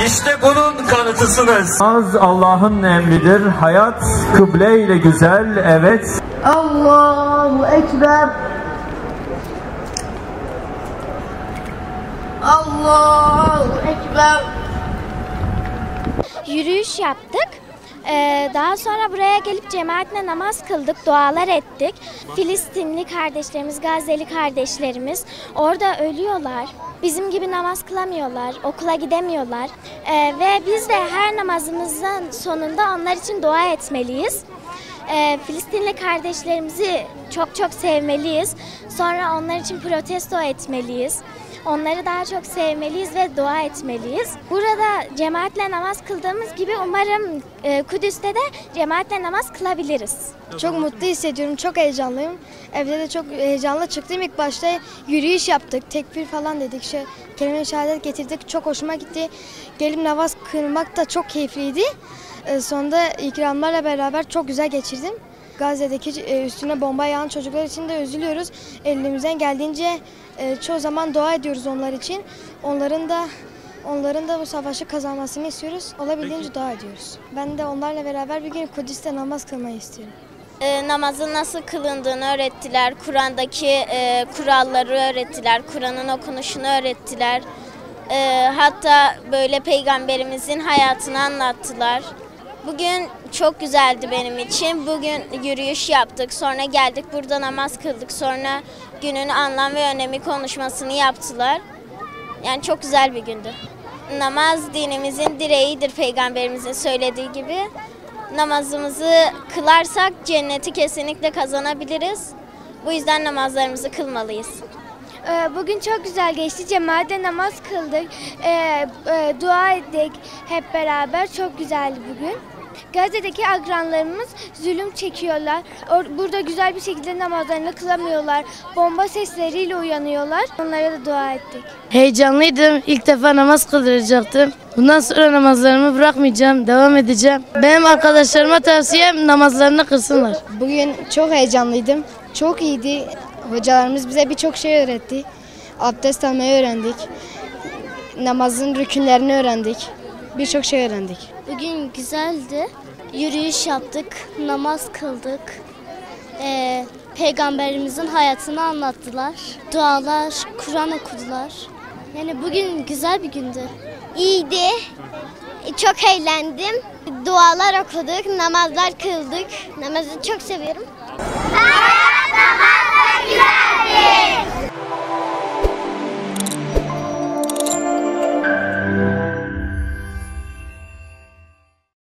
İşte bunun kanıtısınız. Namaz Allah'ın emridir. Hayat kıble ile güzel. Evet. Allahu Ekber. Allahu Ekber. Yürüyüş yaptık. Daha sonra buraya gelip cemaatle namaz kıldık, dualar ettik. Filistinli kardeşlerimiz, Gazze'li kardeşlerimiz orada ölüyorlar. Bizim gibi namaz kılamıyorlar, okula gidemiyorlar. Ve biz de her namazımızın sonunda onlar için dua etmeliyiz. Filistinli kardeşlerimizi çok çok sevmeliyiz. Sonra onlar için protesto etmeliyiz. Onları daha çok sevmeliyiz ve dua etmeliyiz. Burada cemaatle namaz kıldığımız gibi umarım Kudüs'te de cemaatle namaz kılabiliriz. Çok mutlu hissediyorum, çok heyecanlıyım. Evde de çok heyecanlı çıktım. İlk başta yürüyüş yaptık, tekbir falan dedik. Kelime-i şehadet getirdik, çok hoşuma gitti. Gelip namaz kılmak da çok keyifliydi. Sonunda ikramlarla beraber çok güzel geçirdim. Gazze'deki üstüne bomba yağan çocuklar için de üzülüyoruz. Elimizden geldiğince çoğu zaman dua ediyoruz onlar için. Onların da bu savaşı kazanmasını istiyoruz. Olabildiğince dua ediyoruz. Ben de onlarla beraber bir gün Kudüs'te namaz kılmayı istiyorum. Namazın nasıl kılındığını öğrettiler, Kur'an'daki kuralları öğrettiler, Kur'an'ın okunuşunu öğrettiler. Hatta böyle Peygamberimizin hayatını anlattılar. Bugün çok güzeldi benim için. Bugün yürüyüş yaptık, sonra geldik burada namaz kıldık, sonra günün anlam ve önemi konuşmasını yaptılar. Yani çok güzel bir gündü. Namaz dinimizin direğidir Peygamberimizin söylediği gibi. Namazımızı kılarsak cenneti kesinlikle kazanabiliriz. Bu yüzden namazlarımızı kılmalıyız. Bugün çok güzel geçti. Cemaatle namaz kıldık. Dua ettik hep beraber. Çok güzeldi bugün. Gazze'deki akranlarımız zulüm çekiyorlar. Burada güzel bir şekilde namazlarını kılamıyorlar. Bomba sesleriyle uyanıyorlar. Onlara da dua ettik. Heyecanlıydım. İlk defa namaz kıldıracaktım. Bundan sonra namazlarımı bırakmayacağım. Devam edeceğim. Benim arkadaşlarıma tavsiyem namazlarını kılsınlar. Bugün çok heyecanlıydım. Çok iyiydi. Hocalarımız bize birçok şey öğretti. Abdest almayı öğrendik. Namazın rükünlerini öğrendik. Birçok şey öğrendik. Bugün güzeldi. Yürüyüş yaptık, namaz kıldık. Peygamberimizin hayatını anlattılar. Dualar, Kur'an okudular. Yani bugün güzel bir gündü. İyiydi. Çok eğlendim. Dualar okuduk, namazlar kıldık. Namazı çok seviyorum.